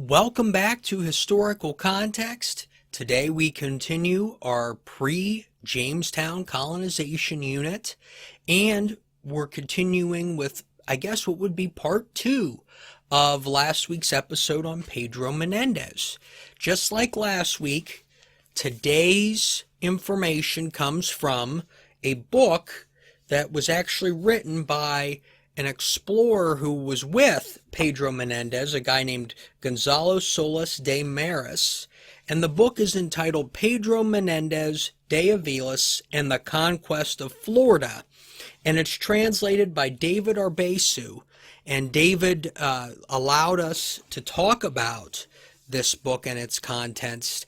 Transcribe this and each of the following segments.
Welcome back to Historical Context. Today we continue our pre-Jamestown colonization unit, and we're continuing with, I guess, what would be part 2 of last week's episode on Pedro Menendez. Just like last week, today's information comes from a book that was actually written by an explorer who was with Pedro Menendez, a guy named Gonzalo Solis de Maris, and the book is entitled Pedro Menendez de Aviles and the Conquest of Florida, and it's translated by David Arbesu, and David allowed us to talk about this book and its contents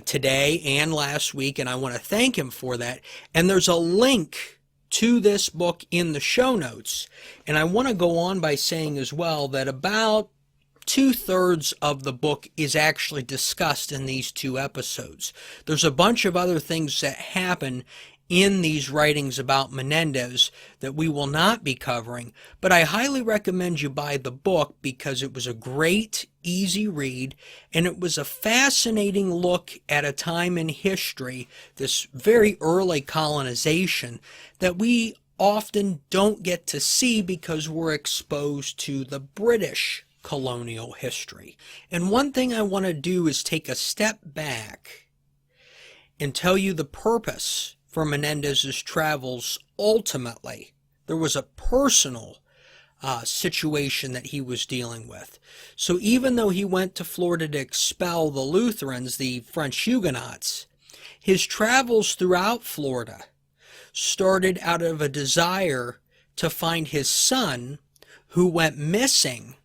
today and last week, and I want to thank him for that. And there's a link to this book in the show notes. And I want to go on by saying as well that about 2/3 of the book is actually discussed in these 2 episodes. There's a bunch of other things that happen in these writings about Menendez that we will not be covering, but I highly recommend you buy the book because it was a great, easy read, and it was a fascinating look at a time in history, this very early colonization, that we often don't get to see because we're exposed to the British colonial history. And one thing I want to do is take a step back and tell you the purpose for Menendez's travels. Ultimately, there was a personal situation that he was dealing with. So even though he went to Florida to expel the Lutherans, the French Huguenots, his travels throughout Florida started out of a desire to find his son, who went missing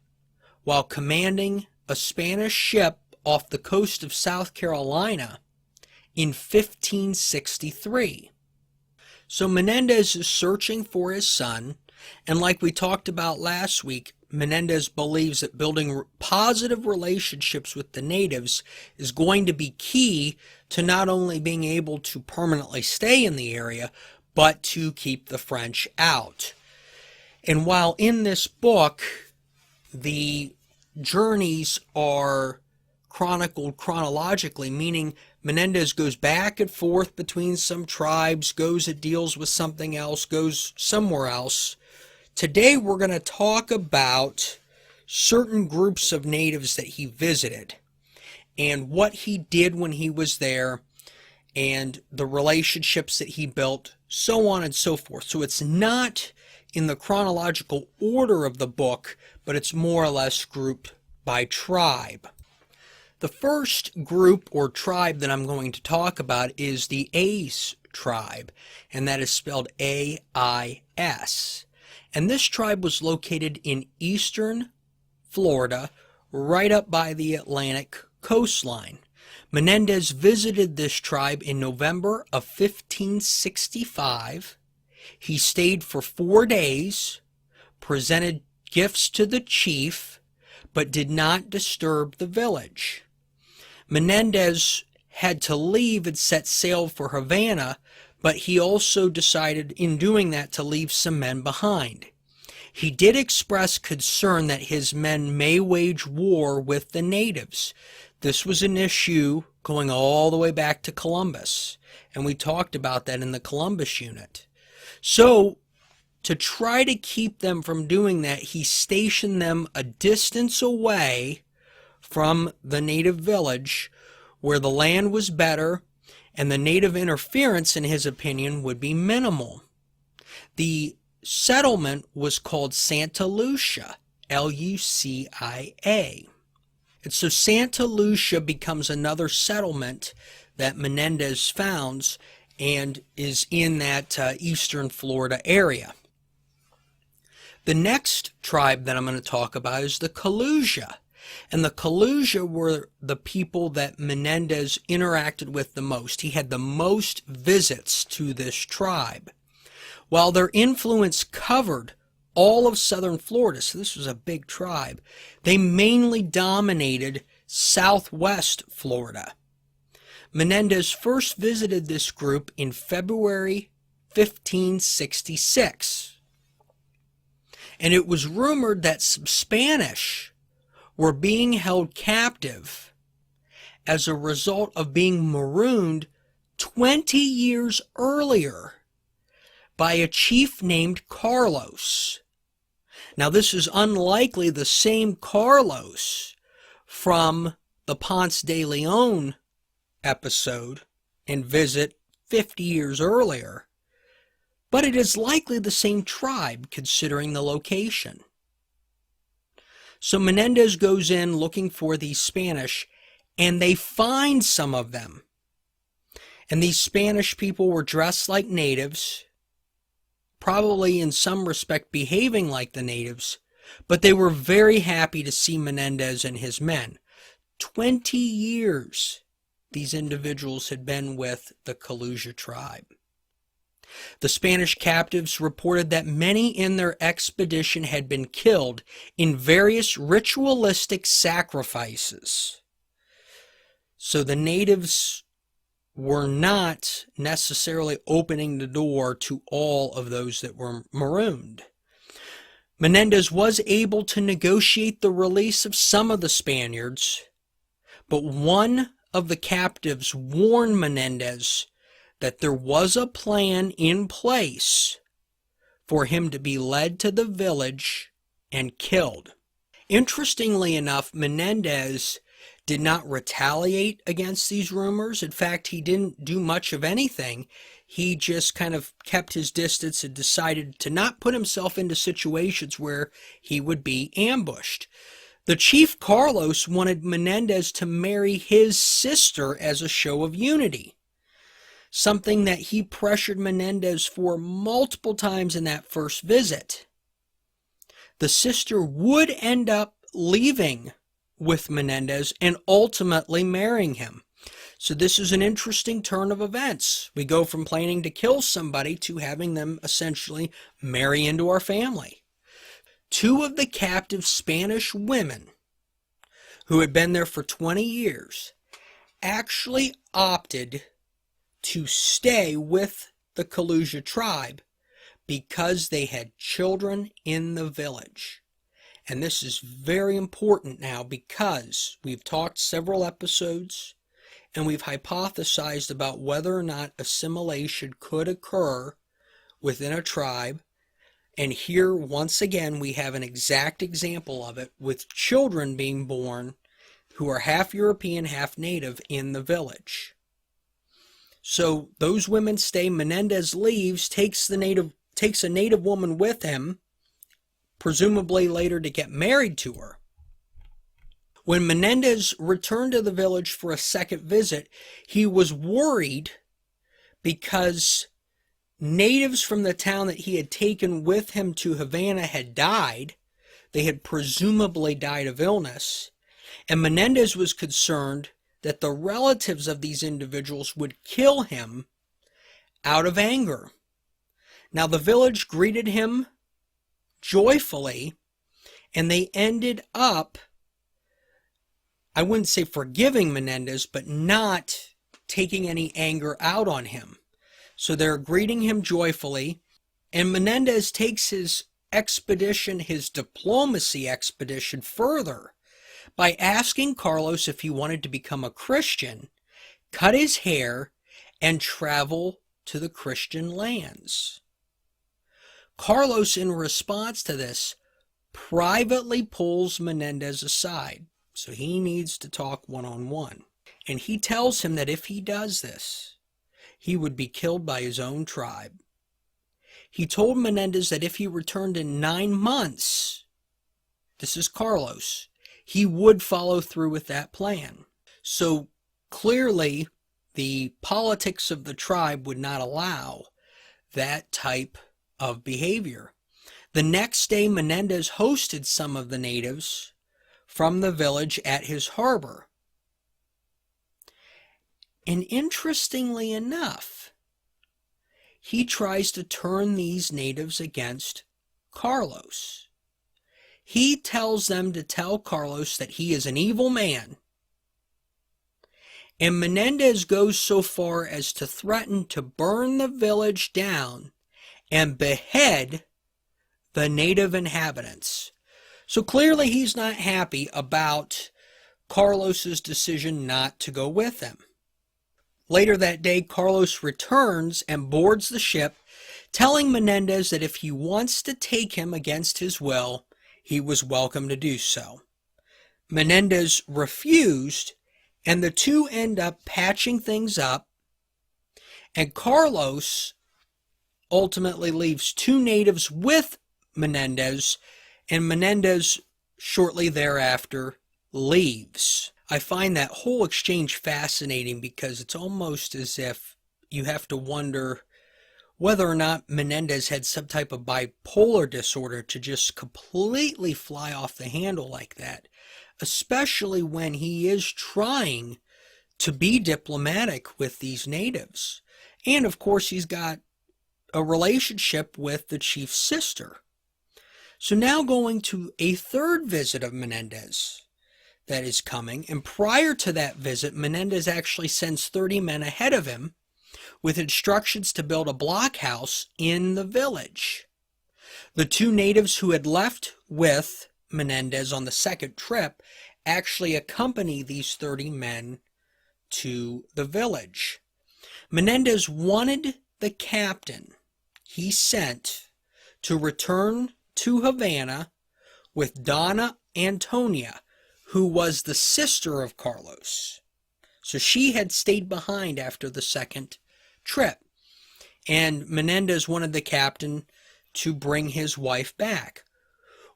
while commanding a Spanish ship off the coast of South Carolina in 1563. So Menendez is searching for his son, and like we talked about last week, Menendez believes that building positive relationships with the natives is going to be key to not only being able to permanently stay in the area, but to keep the French out. And while in this book, the journeys are chronicled chronologically, meaning Menendez goes back and forth between some tribes, goes and deals with something else, goes somewhere else. Today we're going to talk about certain groups of natives that he visited and what he did when he was there and the relationships that he built, so on and so forth. So it's not in the chronological order of the book, but it's more or less grouped by tribe. The first group or tribe that I'm going to talk about is the Ais tribe, and that is spelled A-I-S. And this tribe was located in eastern Florida, right up by the Atlantic coastline. Menendez visited this tribe in November of 1565. He stayed for 4 days, presented gifts to the chief, but did not disturb the village. Menendez had to leave and set sail for Havana, but he also decided in doing that to leave some men behind. He did express concern that his men may wage war with the natives. This was an issue going all the way back to Columbus, and we talked about that in the Columbus unit. So, to try to keep them from doing that, he stationed them a distance away from the native village where the land was better and the native interference, in his opinion, would be minimal. The settlement was called Santa Lucia, Lucia. And so Santa Lucia becomes another settlement that Menendez founds and is in that eastern Florida area. The next tribe that I'm going to talk about is the Collusion. And the Collusion were the people that Menendez interacted with the most. He had the most visits to this tribe. While their influence covered all of southern Florida, so this was a big tribe, they mainly dominated southwest Florida. Menendez first visited this group in February 1566. And it was rumored that some Spanish were being held captive as a result of being marooned 20 years earlier by a chief named Carlos. Now, this is unlikely the same Carlos from the Ponce de Leon episode and visit 50 years earlier, but it is likely the same tribe considering the location. So Menendez goes in looking for these Spanish, and they find some of them. And these Spanish people were dressed like natives, probably in some respect behaving like the natives, but they were very happy to see Menendez and his men. 20 years these individuals had been with the Collusion Tribe. The Spanish captives reported that many in their expedition had been killed in various ritualistic sacrifices. So the natives were not necessarily opening the door to all of those that were marooned. Menendez was able to negotiate the release of some of the Spaniards, but one of the captives warned Menendez that there was a plan in place for him to be led to the village and killed. Interestingly enough, Menendez did not retaliate against these rumors. In fact, he didn't do much of anything. He just kind of kept his distance and decided to not put himself into situations where he would be ambushed. The chief Carlos wanted Menendez to marry his sister as a show of unity, something that he pressured Menendez for multiple times in that first visit. The sister would end up leaving with Menendez and ultimately marrying him. So this is an interesting turn of events. We go from planning to kill somebody to having them essentially marry into our family. Two of the captive Spanish women who had been there for 20 years actually opted to stay with the Collusion Tribe because they had children in the village. And this is very important now because we've talked several episodes and we've hypothesized about whether or not assimilation could occur within a tribe. And here, once again, we have an exact example of it with children being born who are half European, half native in the village. So those women stay. Menendez leaves, takes a native woman with him, presumably later to get married to her. When Menendez returned to the village for a second visit, he was worried because natives from the town that he had taken with him to Havana had died. They had presumably died of illness. And Menendez was concerned that the relatives of these individuals would kill him out of anger. Now, the village greeted him joyfully, and they ended up, I wouldn't say forgiving Menendez, but not taking any anger out on him. So they're greeting him joyfully, and Menendez takes his expedition, his diplomacy expedition, further by asking Carlos if he wanted to become a Christian, cut his hair, and travel to the Christian lands. Carlos, in response to this, privately pulls Menendez aside, so he needs to talk one-on-one. And he tells him that if he does this, he would be killed by his own tribe. He told Menendez that if he returned in 9 months, this is Carlos, he would follow through with that plan. So clearly, the politics of the tribe would not allow that type of behavior. The next day, Menendez hosted some of the natives from the village at his harbor. And interestingly enough, he tries to turn these natives against Carlos. He tells them to tell Carlos that he is an evil man. And Menendez goes so far as to threaten to burn the village down and behead the native inhabitants. So clearly he's not happy about Carlos's decision not to go with him. Later that day, Carlos returns and boards the ship, telling Menendez that if he wants to take him against his will, he was welcome to do so. Menendez refused, and the two end up patching things up, and Carlos ultimately leaves two natives with Menendez, and Menendez shortly thereafter leaves. I find that whole exchange fascinating because it's almost as if you have to wonder whether or not Menendez had some type of bipolar disorder to just completely fly off the handle like that, especially when he is trying to be diplomatic with these natives. And of course, he's got a relationship with the chief's sister. So now going to a third visit of Menendez that is coming, and prior to that visit, Menendez actually sends 30 men ahead of him with instructions to build a blockhouse in the village. The two natives who had left with Menendez on the second trip actually accompany these 30 men to the village. Menendez wanted the captain he sent to return to Havana with Donna Antonia, who was the sister of Carlos. So she had stayed behind after the second trip. And Menendez wanted the captain to bring his wife back,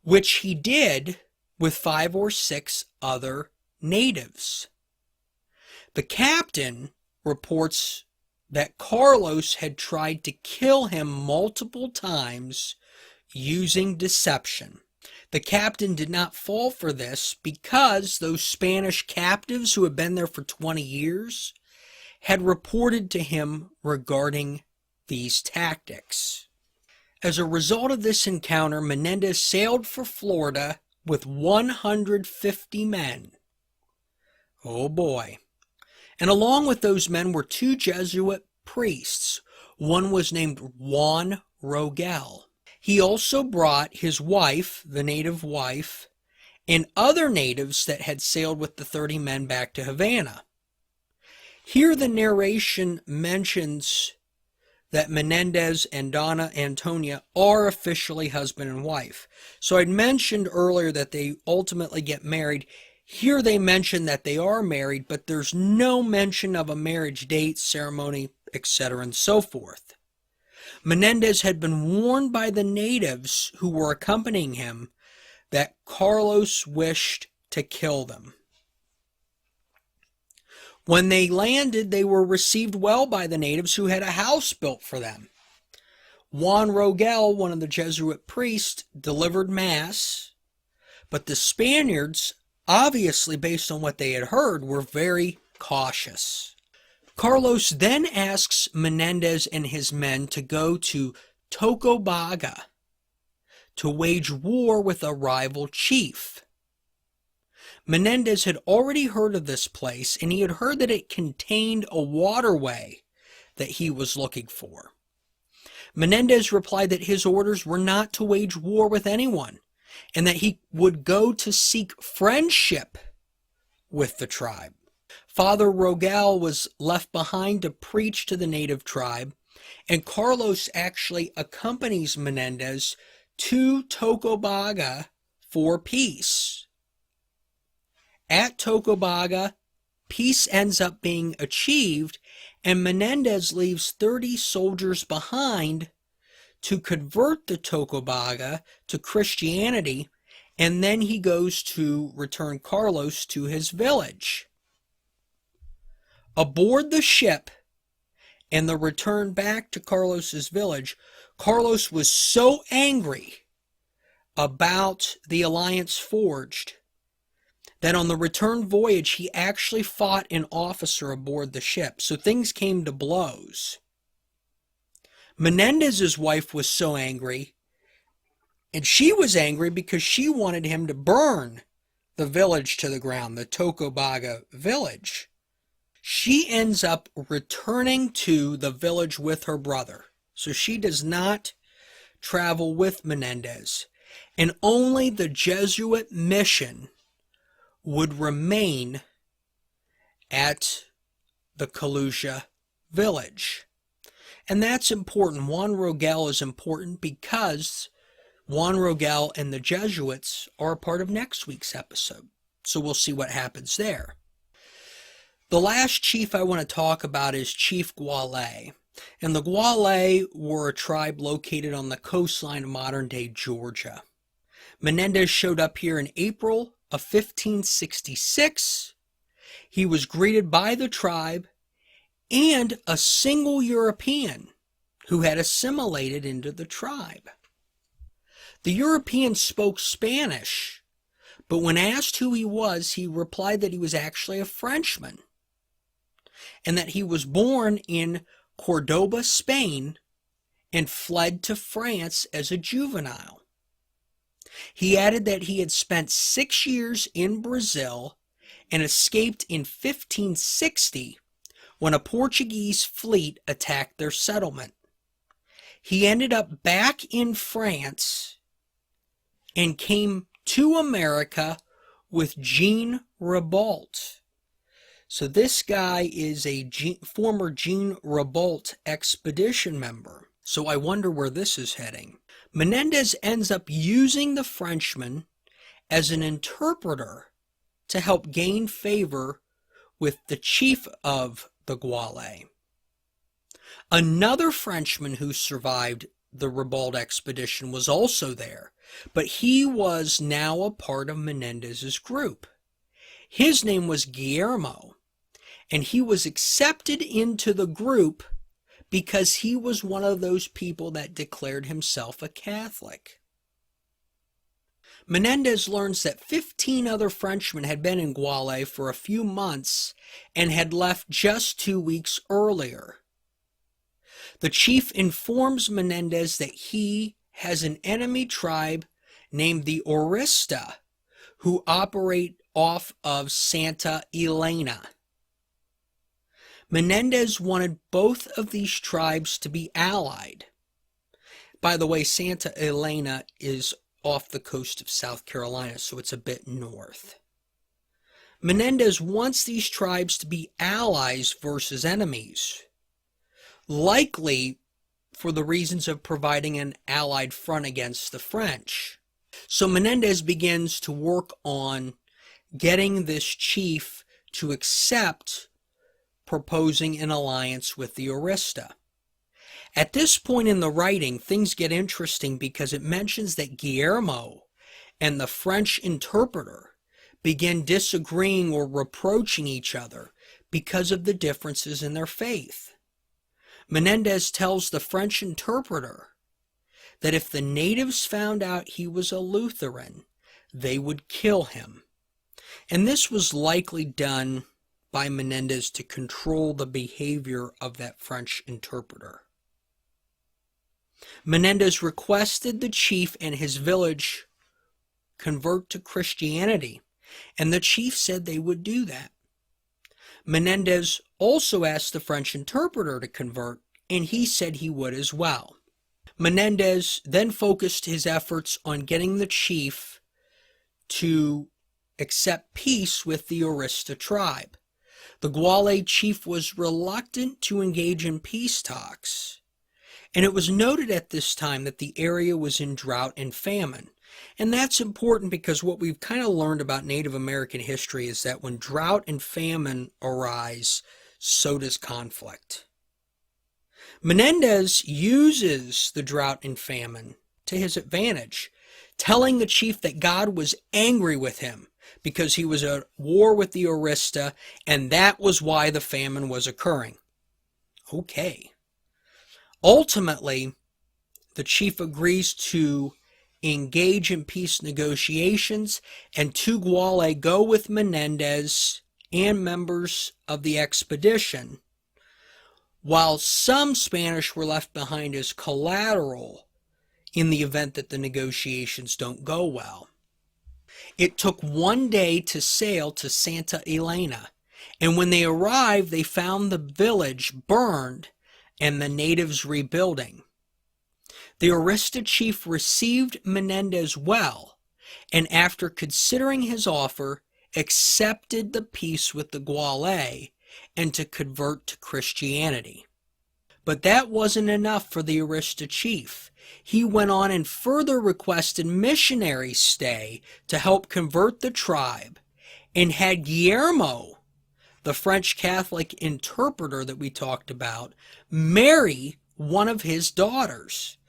which he did with 5 or 6 other natives. The captain reports that Carlos had tried to kill him multiple times using deception. The captain did not fall for this because those Spanish captives who had been there for 20 years had reported to him regarding these tactics. As a result of this encounter, Menendez sailed for Florida with 150 men. Oh boy. And along with those men were 2 Jesuit priests. One was named Juan Rogel. He also brought his wife, the native wife, and other natives that had sailed with the 30 men back to Havana. Here the narration mentions that Menendez and Donna Antonia are officially husband and wife. So I'd mentioned earlier that they ultimately get married. Here they mention that they are married, but there's no mention of a marriage date, ceremony, etc. and so forth. Menendez had been warned by the natives who were accompanying him that Carlos wished to kill them. When they landed, they were received well by the natives who had a house built for them. Juan Rogel, one of the Jesuit priests, delivered Mass, but the Spaniards, obviously based on what they had heard, were very cautious. Carlos then asks Menendez and his men to go to Tocobaga to wage war with a rival chief. Menendez had already heard of this place, and he had heard that it contained a waterway that he was looking for. Menendez replied that his orders were not to wage war with anyone, and that he would go to seek friendship with the tribe. Father Rogel was left behind to preach to the native tribe, and Carlos actually accompanies Menendez to Tocobaga for peace. At Tocobaga, peace ends up being achieved, and Menendez leaves 30 soldiers behind to convert the Tocobaga to Christianity, and then he goes to return Carlos to his village. Aboard the ship and the return back to Carlos's village, Carlos was so angry about the alliance forged that on the return voyage he actually fought an officer aboard the ship. So things came to blows. Menendez's wife was so angry, and she was angry because she wanted him to burn the village to the ground, the Tocobaga village. She ends up returning to the village with her brother. So she does not travel with Menendez. and only the Jesuit mission would remain at the Collusion village. And that's important. Juan Rogel is important because Juan Rogel and the Jesuits are a part of next week's episode. So we'll see what happens there. The last chief I want to talk about is Chief Guale. And the Guale were a tribe located on the coastline of modern-day Georgia. Menendez showed up here in April of 1566. He was greeted by the tribe and a single European who had assimilated into the tribe. The European spoke Spanish, but when asked who he was, he replied that he was actually a Frenchman and that he was born in Cordoba, Spain, and fled to France as a juvenile. He added that he had spent 6 years in Brazil and escaped in 1560 when a Portuguese fleet attacked their settlement. He ended up back in France and came to America with Jean Ribault. So this guy is a former Jean Ribault expedition member. So I wonder where this is heading. Menendez ends up using the Frenchman as an interpreter to help gain favor with the chief of the Guale. Another Frenchman who survived the Ribault expedition was also there, but he was now a part of Menendez's group. His name was Guillermo, and he was accepted into the group because he was one of those people that declared himself a Catholic. Menendez learns that 15 other Frenchmen had been in Guale for a few months and had left just 2 weeks earlier. The chief informs Menendez that he has an enemy tribe named the Arista who operate off of Santa Elena. Menendez wanted both of these tribes to be allied. By the way, Santa Elena is off the coast of South Carolina, so it's a bit north. Menendez wants these tribes to be allies versus enemies, likely for the reasons of providing an allied front against the French. So Menendez begins to work on getting this chief to accept proposing an alliance with the Arista. At this point in the writing, things get interesting because it mentions that Guillermo and the French interpreter begin disagreeing or reproaching each other because of the differences in their faith. Menendez tells the French interpreter that if the natives found out he was a Lutheran, they would kill him. And this was likely done by Menendez to control the behavior of that French interpreter. Menendez requested the chief and his village convert to Christianity, and the chief said they would do that. Menendez also asked the French interpreter to convert, and he said he would as well. Menendez then focused his efforts on getting the chief to accept peace with the Arista tribe. The Guale chief was reluctant to engage in peace talks, and it was noted at this time that the area was in drought and famine. And that's important because what we've kind of learned about Native American history is that when drought and famine arise, so does conflict. Menendez uses the drought and famine to his advantage, telling the chief that God was angry with him because he was at war with the Arista, and that was why the famine was occurring. Okay. Ultimately, the chief agrees to engage in peace negotiations, and two Guale go with Menendez and members of the expedition, while some Spanish were left behind as collateral in the event that the negotiations don't go well. It took 1 day to sail to Santa Elena, and when they arrived, they found the village burned and the natives rebuilding. The Arista chief received Menendez well, and after considering his offer, accepted the peace with the Guale and to convert to Christianity. But that wasn't enough for the Arista chief. He went on and further requested missionaries stay to help convert the tribe, and had Guillermo, the French Catholic interpreter that we talked about, marry one of his daughters.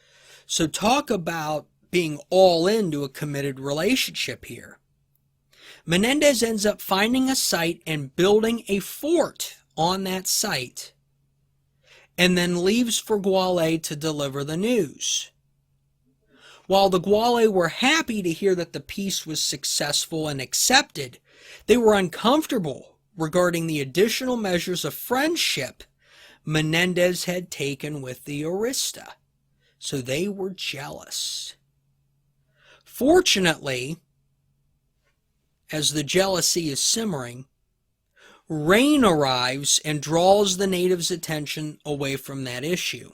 So talk about being all into a committed relationship here. Menendez ends up finding a site and building a fort on that site, and then leaves for Guale to deliver the news. While the Guale were happy to hear that the peace was successful and accepted, they were uncomfortable regarding the additional measures of friendship Menendez had taken with the Arista, so they were jealous. Fortunately, as the jealousy is simmering, rain arrives and draws the natives' attention away from that issue.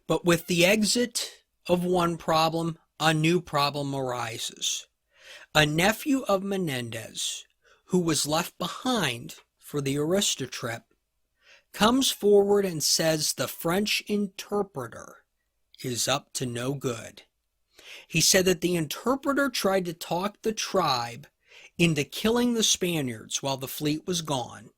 But with the exit of one problem, a new problem arises. A nephew of Menendez, who was left behind for the Arista trip, comes forward and says the French interpreter is up to no good. He said that the interpreter tried to talk the tribe into killing the Spaniards while the fleet was gone,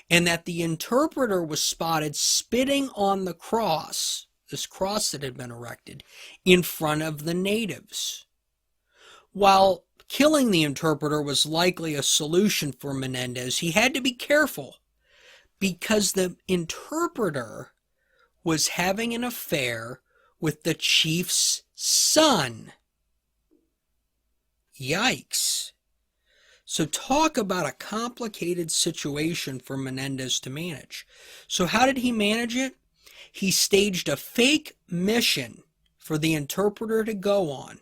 and that the interpreter was spotted spitting on the cross, this cross that had been erected, in front of the natives. While killing the interpreter was likely a solution for Menendez, he had to be careful because the interpreter was having an affair with the chief's son. Yikes. So talk about a complicated situation for Menendez to manage. So how did he manage it? He staged a fake mission for the interpreter to go on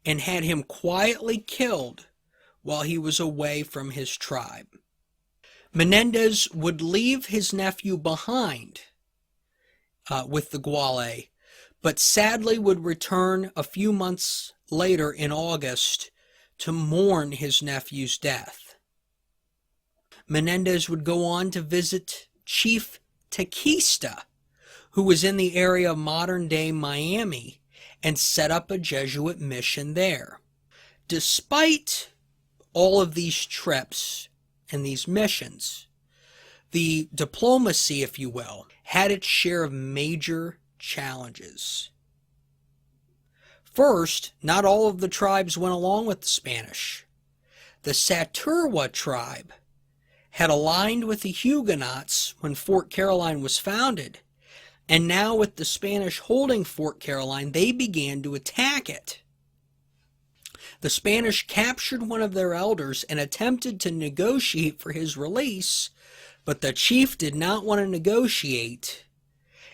and had him quietly killed while he was away from his tribe. Menendez would leave his nephew behind with the Guale, but sadly would return a few months later in August to mourn his nephew's death. Menendez would go on to visit Chief Tequista, who was in the area of modern-day Miami, and set up a Jesuit mission there. Despite all of these trips and these missions, the diplomacy, if you will, had its share of major challenges. First, not all of the tribes went along with the Spanish. The Saturwa tribe had aligned with the Huguenots when Fort Caroline was founded, and now with the Spanish holding Fort Caroline, they began to attack it. The Spanish captured one of their elders and attempted to negotiate for his release, but the chief did not want to negotiate,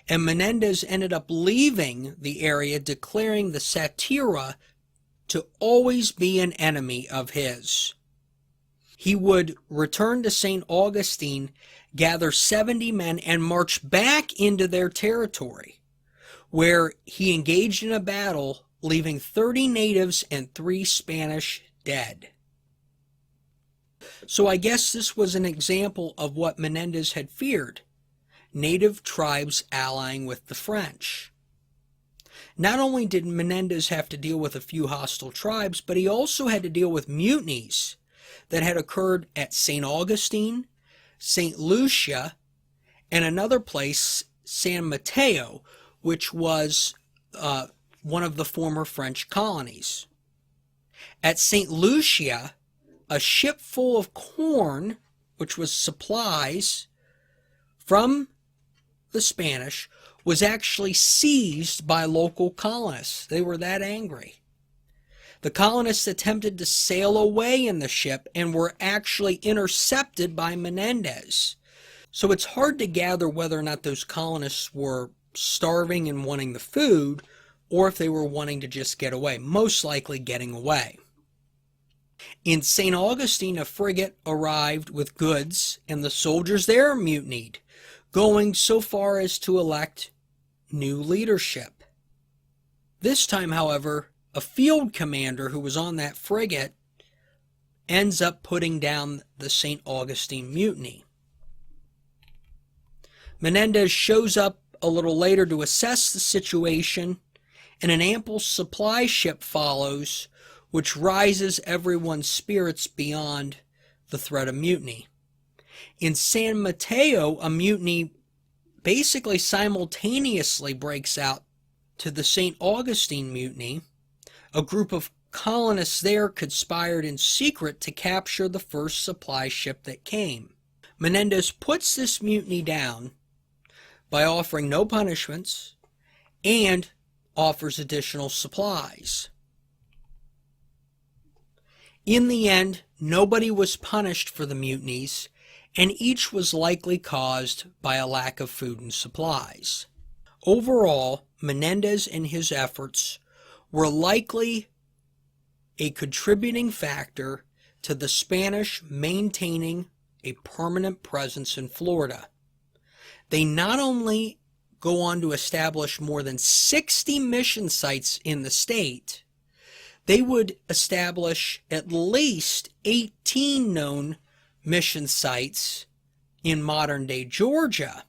and Menendez ended up leaving the area, declaring the Saturwa to always be an enemy of his. He would return to St. Augustine, gather 70 men, and march back into their territory, where he engaged in a battle, leaving 30 natives and 3 Spanish dead. So I guess this was an example of what Menendez had feared: native tribes allying with the French. Not only did Menendez have to deal with a few hostile tribes, but he also had to deal with mutinies that had occurred at St. Augustine, St. Lucia, and another place, San Mateo, which was one of the former French colonies. At St. Lucia, a ship full of corn, which was supplies from the Spanish, was actually seized by local colonists. They were that angry. The colonists attempted to sail away in the ship and were actually intercepted by Menendez. So it's hard to gather whether or not those colonists were starving and wanting the food, or if they were wanting to just get away, most likely getting away. In St. Augustine, a frigate arrived with goods, and the soldiers there mutinied, going so far as to elect new leadership. This time, however, a field commander who was on that frigate ends up putting down the St. Augustine Mutiny. Menendez shows up a little later to assess the situation, and an ample supply ship follows, which rises everyone's spirits beyond the threat of mutiny. In San Mateo, a mutiny basically simultaneously breaks out to the St. Augustine Mutiny. A group of colonists there conspired in secret to capture the first supply ship that came. Menendez puts this mutiny down by offering no punishments and offers additional supplies. In the end, nobody was punished for the mutinies, and each was likely caused by a lack of food and supplies. Overall, Menendez and his efforts were likely a contributing factor to the Spanish maintaining a permanent presence in Florida. They not only go on to establish more than 60 mission sites in the state, they would establish at least 18 known mission sites in modern-day Georgia,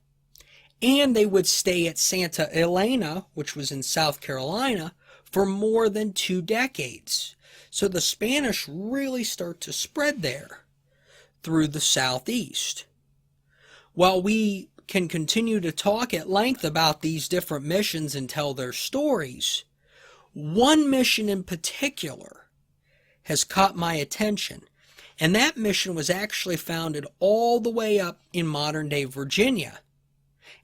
and they would stay at Santa Elena, which was in South Carolina, for more than 2 decades. So the Spanish really start to spread there through the southeast. While we can continue to talk at length about these different missions and tell their stories, one mission in particular has caught my attention, and that mission was actually founded all the way up in modern-day Virginia,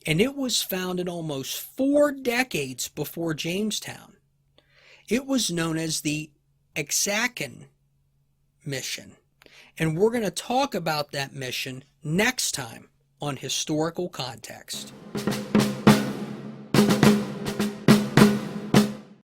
and it was founded almost 4 decades before Jamestown. It was known as the Exacan mission, and we're going to talk about that mission next time on Historical Context.